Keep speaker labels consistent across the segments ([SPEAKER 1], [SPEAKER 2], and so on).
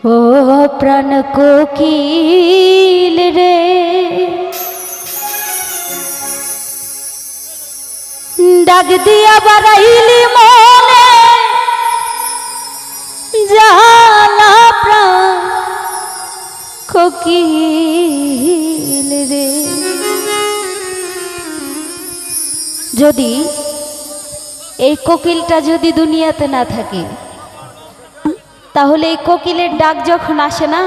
[SPEAKER 1] ও প্রাণ কোকিল রে, ডাক দিয়া বাড়াইলি মনে জালা প্রাণ কোকিল রে। যদি এই কোকিলটা যদি দুনিয়াতে না থাকে, তাহলে এই কোকিলের ডাক যখন আসে না,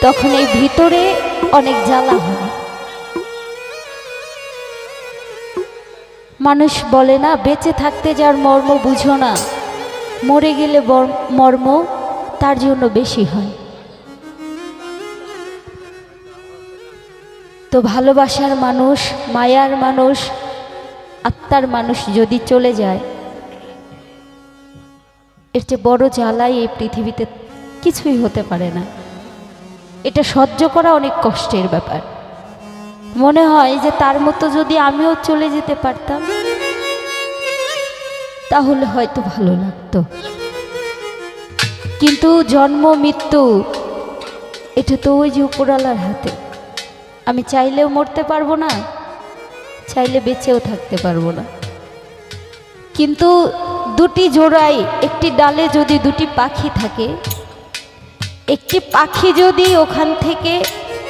[SPEAKER 1] তখন এই ভিতরে অনেক জ্বালা হয়। মানুষ বলে না, বেঁচে থাকতে যার মর্ম বুঝো না, মরে গেলে মর্ম তার জন্য বেশি হয়। তো ভালোবাসার মানুষ, মায়ার মানুষ, আত্মার মানুষ যদি চলে যায়, এর চেয়ে বড় জ্বালাই এই পৃথিবীতে কিছুই হতে পারে না। এটা সহ্য করা অনেক কষ্টের ব্যাপার। মনে হয় যে তার মতো যদি আমিও চলে যেতে পারতাম, তাহলে হয়তো ভালো লাগতো। কিন্তু জন্ম মৃত্যু এটা তো ওই যে উপরওয়ালার হাতে। আমি চাইলেও মরতে পারবো না, চাইলে বেঁচেও থাকতে পারবো না। কিন্তু দুটি জোড়ায় একটি ডালে যদি দুটি পাখি থাকে, একটি পাখি যদি ওখান থেকে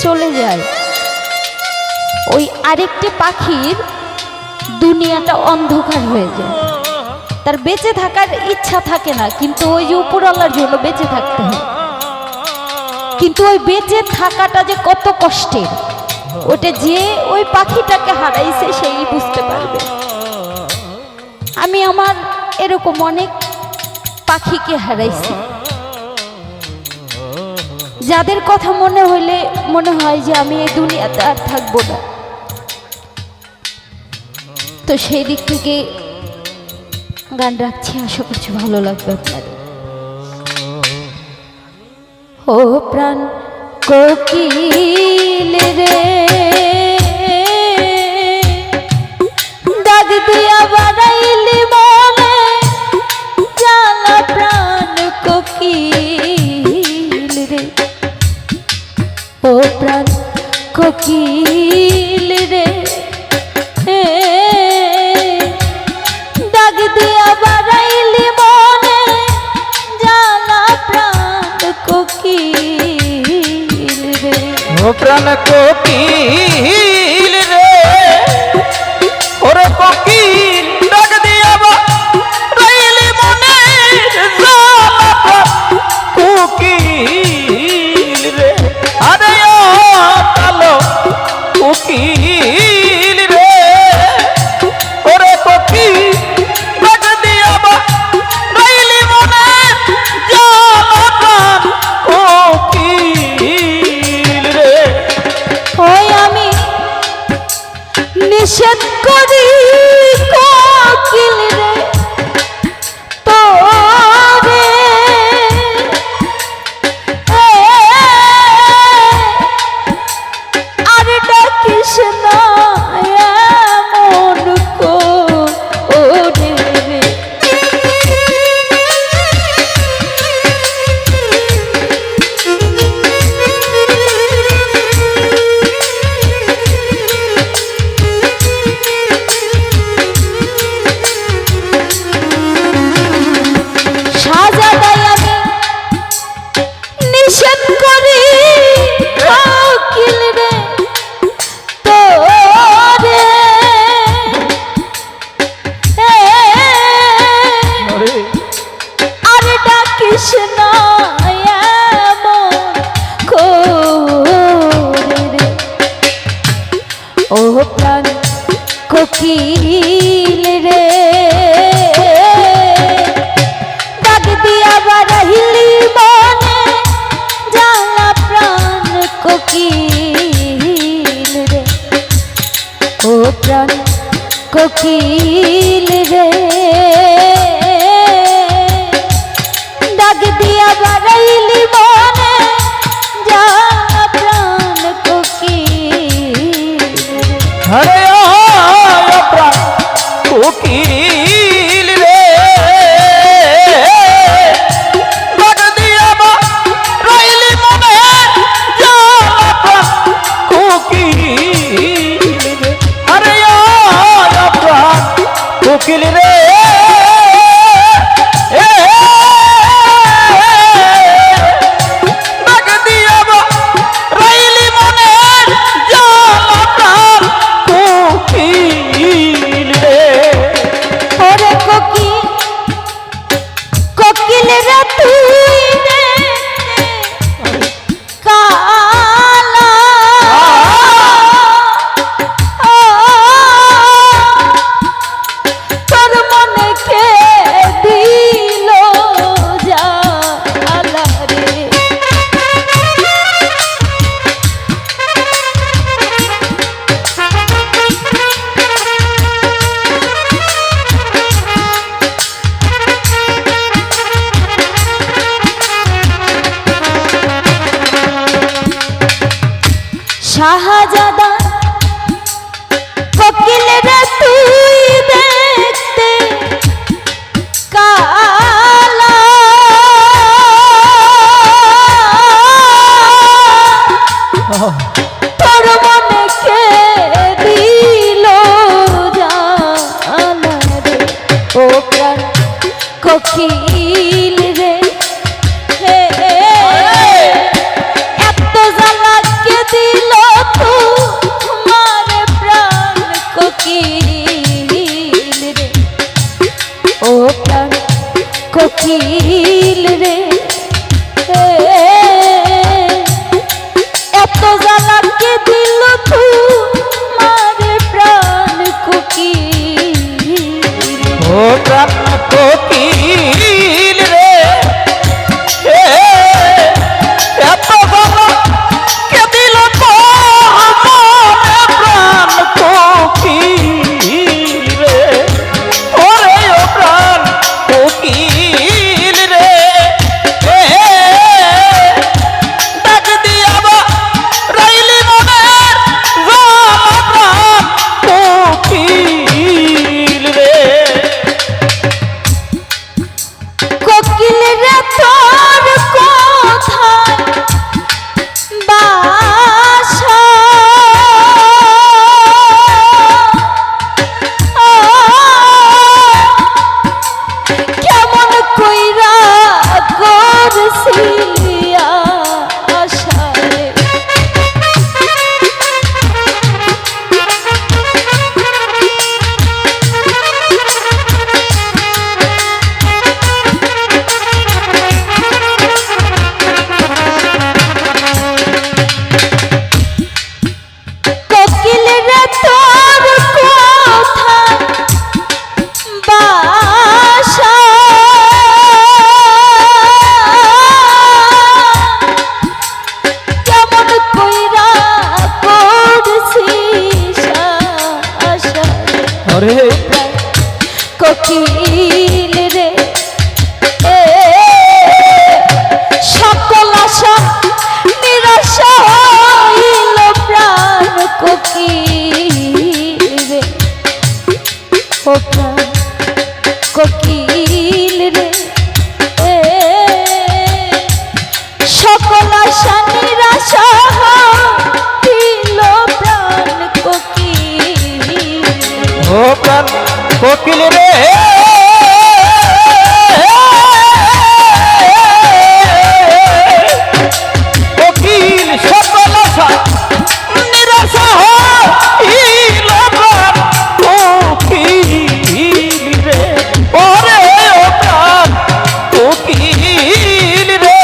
[SPEAKER 1] চলে যায়, ওই আরেকটি পাখির দুনিয়াটা অন্ধকার হয়ে যায়। তার বেঁচে থাকার ইচ্ছা থাকে না, কিন্তু ওই যে উপরওয়ালার জন্য বেঁচে থাকতে হয়। কিন্তু ওই বেঁচে থাকাটা যে কত কষ্টের, ওটা যে ওই পাখিটাকে হারাইছে সেই বুঝতে পারবে। আমি আমার এরকম অনেক পাখিকে হারাইছি, যাদের কথা মনে হইলে মনে হয় যে আমি এই দুনিয়াতে আর থাকবো না। তো সেই দিক থেকে গান রাখছি, আশা করছি ভালো লাগবে আপনাদের। ও প্রাণ কোকিল রে, ডাক দিয়া বাড়াইলি মনে জালা প্রাণ কোকিল রে। ও প্রাণ কোকিল রে, ডাক দিয়া বাড়াইলি মনে জালা প্রাণ কোকিল রে।
[SPEAKER 2] ও প্রাণ কোকিল রে, ওরে কোকিল ডাক দিয়া বাড়াইলি মনে জালা প্রাণ কোকিল রে। আরে ও কালো কোকিল রে, ওরে কোকিল ডাক দিয়া বাড়াইলি মনে জালা প্রাণ কোকিল রে।
[SPEAKER 1] ওই আমি নিষেধ করি কোকিল রে তোরে, আর ডাকিস না এমন করে রে। নিষেধ করি কোকিল রে তোরে, আর ডাকিস না এমন করে রে। ও প্রাণ কোকিল রে, ডাক দিয়া বাড়াইলি মনে জালা প্রাণ কোকিল রে। ও প্রাণ কোকিল রে, ডাক দিয়া বাড়াইলি মনে জালা প্রাণ কোকিল রে।
[SPEAKER 2] আরে ও প্রাণ কোকিল রে, ডাক দিয়া
[SPEAKER 1] শাহজাদা কোকিল রে তুই দেখতে কালা তোর মনে কে দিল জানা রে ও প্রাণ কোকিল রে হে এত জ্বালা কে দিল তোমার প্রাণ কোকিল রে ও প্রাণ কোকিল রে হে এত জ্বালা কে দিল তোমার প্রাণ কোকিল
[SPEAKER 2] ও প্রাণ কোকিল রে এত ভালো কে দিল আমার প্রাণ কোকিল রে ওরে ও প্রাণ কোকিল রে ডাক দিয়া বা রাইলি মনের প্রাণ কোকিল রে
[SPEAKER 1] কোকিল রে তোর কোথায় বাসা কেমন কইরা করছিলি আশা রে কোকিল রে তোর কোথায় বাসা কেমন কইরা করছিস আশা
[SPEAKER 2] আরে
[SPEAKER 1] কোকিল রে সকল আশা নিরাশা হইল প্রাণ কোকিল রে ও প্রাণ কোকিল রে সকল আশা নিরাশা হইল প্রাণ কোকিল
[SPEAKER 2] ও প্রাণ কোকিল রে কোকিল সকল আশা নিরাশা হইল প্রাণ কোকিল রে ওরে ও প্রাণ কোকিল রে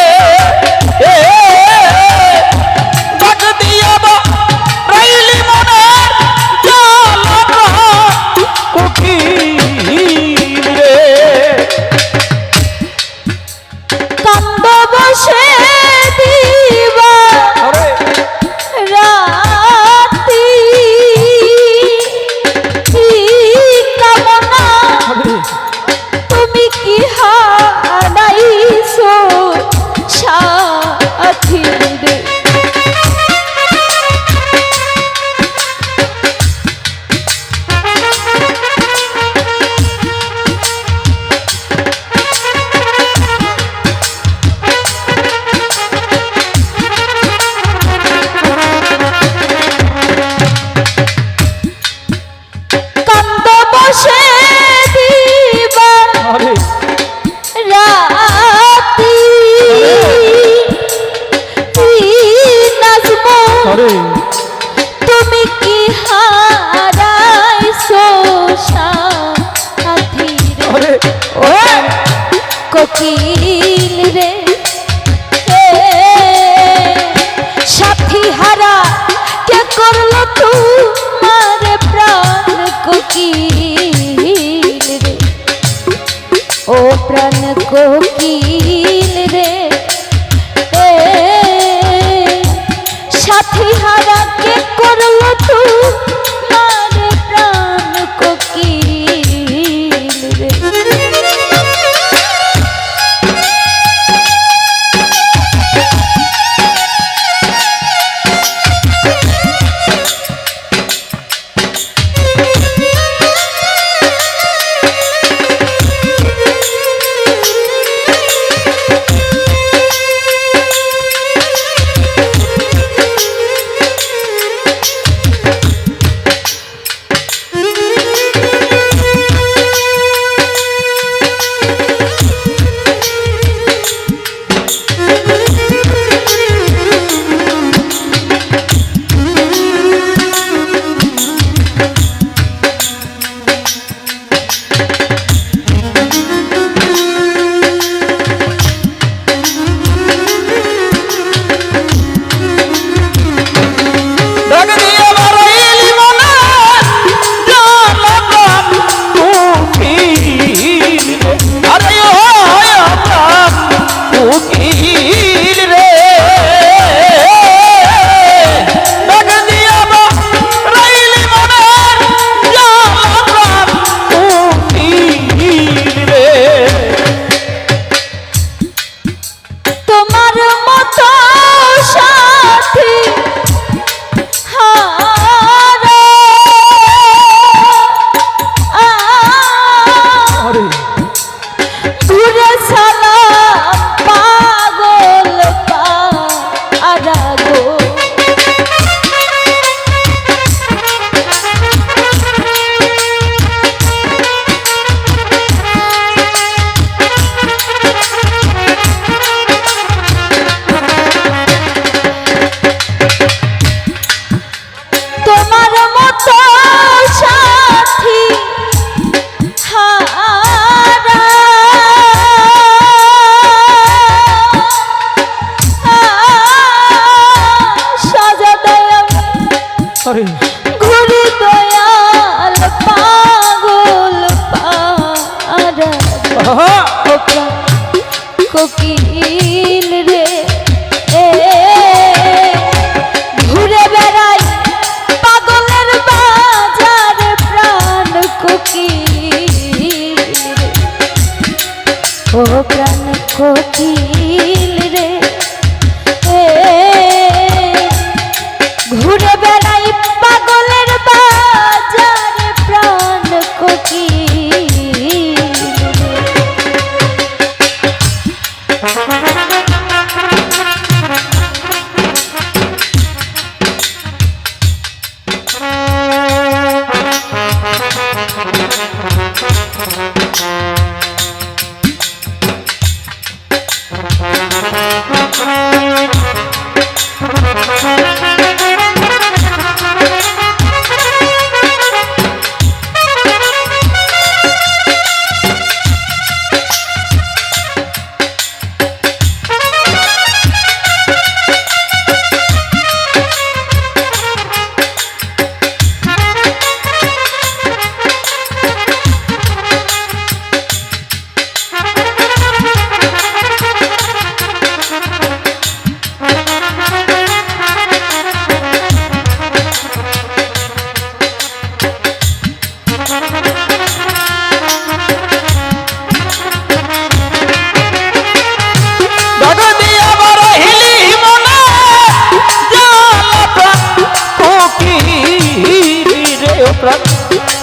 [SPEAKER 2] ডাক দিয়া বা রাইলি মনের জ্বালা কোকিল রে
[SPEAKER 1] কান্দ বসে দিবা
[SPEAKER 2] আরে
[SPEAKER 1] রাতি কামনা তুমি কি হারাইছো সাথী রে কান্দ বসে দিবা
[SPEAKER 2] আরে
[SPEAKER 1] রাতি নাচবো
[SPEAKER 2] আরে
[SPEAKER 1] তুমি কি হারাইছো সাথী রে
[SPEAKER 2] আরে
[SPEAKER 1] ও কোকিল রে সাথী হারা কে করলো তোমার প্রাণ কোকিল রে ও প্রাণ কোকিল রে সাথী হারা কে করলো তোমার প্রাণ কোকিল রে কোকিল রে এ ঘুরে বেড়াই পাগলের বাজারে প্রাণ কোকিল রে ও প্রাণ কোকিল রে এ ঘুরে বেড়াই পাগলের বাজারে প্রাণ কোকিল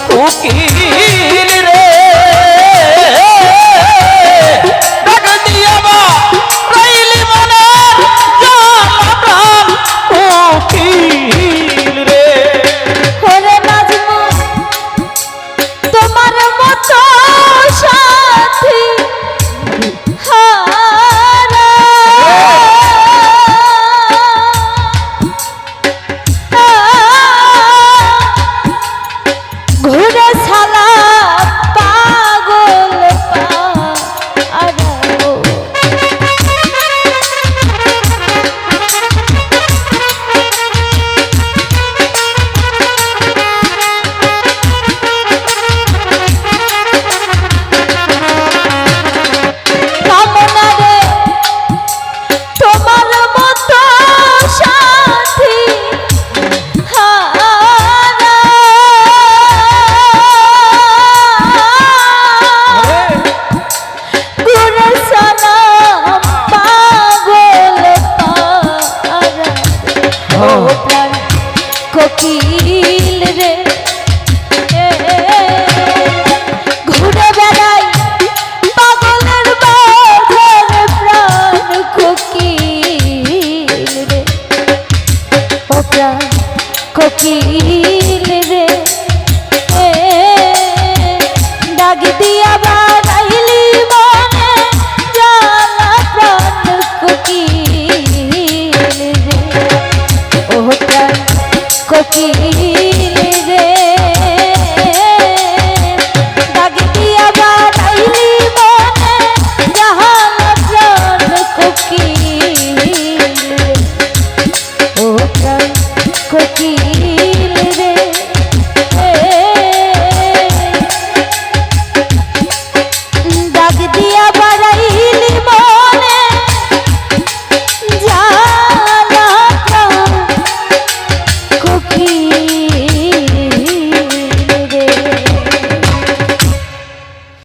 [SPEAKER 2] কোকিল রে ডাক দিয়া বা রইলি মনের জ্বালা প্রাণ কোকিল রে
[SPEAKER 1] ওরে নাজমু তোমার মতো সাথী হারা ঘুরে ছালা পাগল পারাবো কামনা রে তোমার মতো সাথী হারা ঘুরে সালাম পাগল পারাবো ও প্রাণ কোকিল রে এ ঘুরে বেড়াই পাগলের বাজারে প্রাণ কোকিল রে ও প্রাণ কোকিল